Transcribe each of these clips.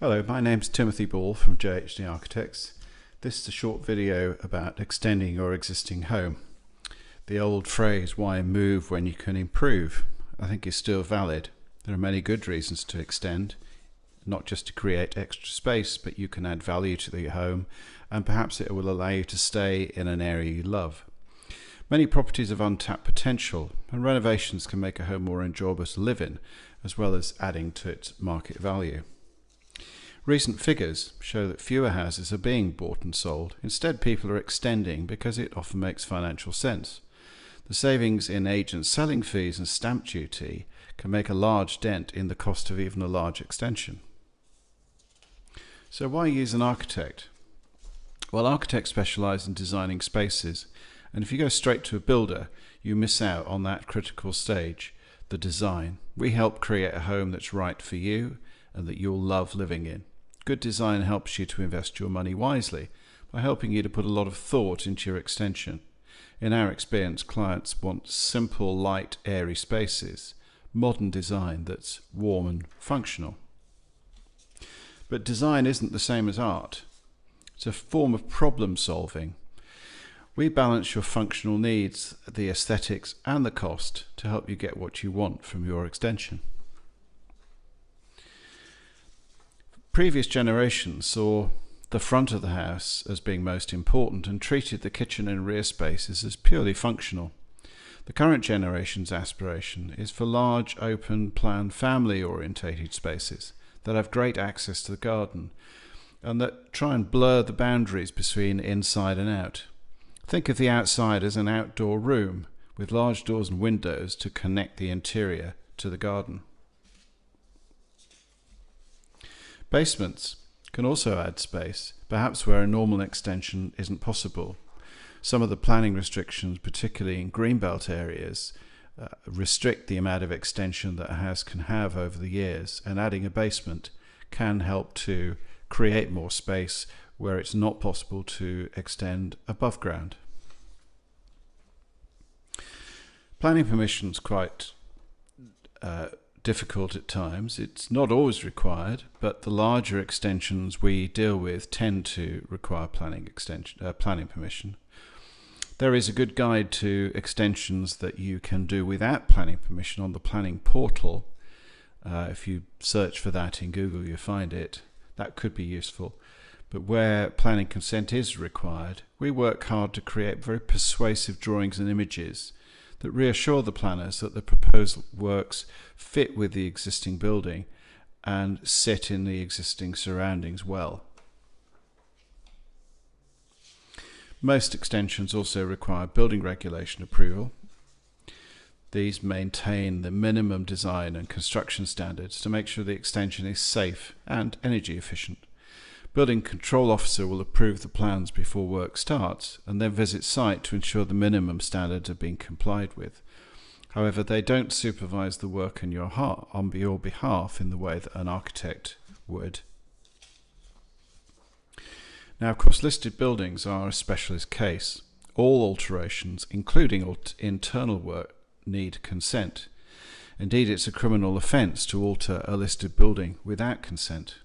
Hello, my name's Timothy Ball from JHD Architects. This is a short video about extending your existing home. The old phrase, why move when you can improve, I think is still valid. There are many good reasons to extend, not just to create extra space, but you can add value to the home and perhaps it will allow you to stay in an area you love. Many properties have untapped potential and renovations can make a home more enjoyable to live in, as well as adding to its market value. Recent figures show that fewer houses are being bought and sold. Instead, people are extending because it often makes financial sense. The savings in agent selling fees and stamp duty can make a large dent in the cost of even a large extension. So why use an architect? Well, architects specialize in designing spaces, and if you go straight to a builder, you miss out on that critical stage, the design. We help create a home that's right for you and that you'll love living in. Good design helps you to invest your money wisely by helping you to put a lot of thought into your extension. In our experience, clients want simple, light, airy spaces, modern design that's warm and functional. But design isn't the same as art. It's a form of problem solving. We balance your functional needs, the aesthetics and the cost to help you get what you want from your extension. Previous generations saw the front of the house as being most important and treated the kitchen and rear spaces as purely functional. The current generation's aspiration is for large, open, plan, family-orientated spaces that have great access to the garden and that try and blur the boundaries between inside and out. Think of the outside as an outdoor room with large doors and windows to connect the interior to the garden. Basements can also add space, perhaps where a normal extension isn't possible. Some of the planning restrictions, particularly in greenbelt areas, restrict the amount of extension that a house can have over the years, and adding a basement can help to create more space where it's not possible to extend above ground. Planning permission is quite difficult at times. It's not always required, but the larger extensions we deal with tend to require planning permission. There is a good guide to extensions that you can do without planning permission on the planning portal. If you search for that in Google, you'll find it. That could be useful. But where planning consent is required, we work hard to create very persuasive drawings and images that reassure the planners that the proposed works fit with the existing building and sit in the existing surroundings well. Most extensions also require building regulation approval. These maintain the minimum design and construction standards to make sure the extension is safe and energy efficient. Building control officer will approve the plans before work starts and then visit site to ensure the minimum standards are being complied with. However, they don't supervise the work on your behalf in the way that an architect would. Now, of course, listed buildings are a specialist case. All alterations, including internal work, need consent. Indeed, it's a criminal offence to alter a listed building without consent.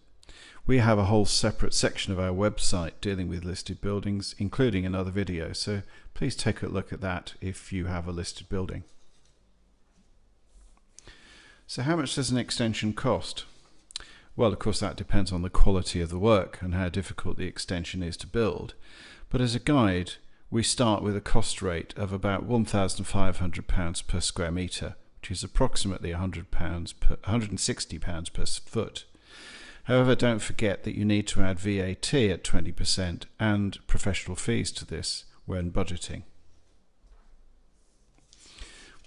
We have a whole separate section of our website dealing with listed buildings, including another video, so please take a look at that if you have a listed building. So how much does an extension cost? Well, of course, that depends on the quality of the work and how difficult the extension is to build. But as a guide, we start with a cost rate of about £1,500 per square metre, which is approximately £160 per foot. However, don't forget that you need to add VAT at 20% and professional fees to this when budgeting.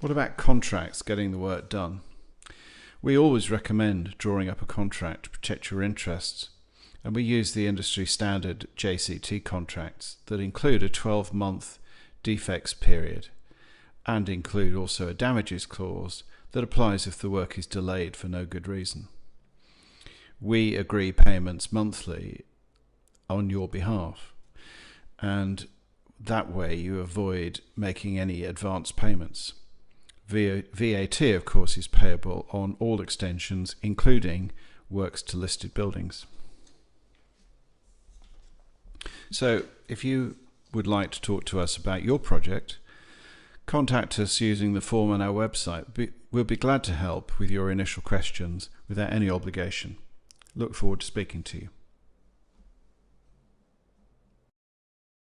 What about contracts, getting the work done? We always recommend drawing up a contract to protect your interests, and we use the industry standard JCT contracts that include a 12-month defects period and include also a damages clause that applies if the work is delayed for no good reason. We agree payments monthly on your behalf, and that way you avoid making any advance payments. VAT, of course, is payable on all extensions, including works to listed buildings. So if you would like to talk to us about your project, contact us using the form on our website. We'll be glad to help with your initial questions without any obligation. Look forward to speaking to you.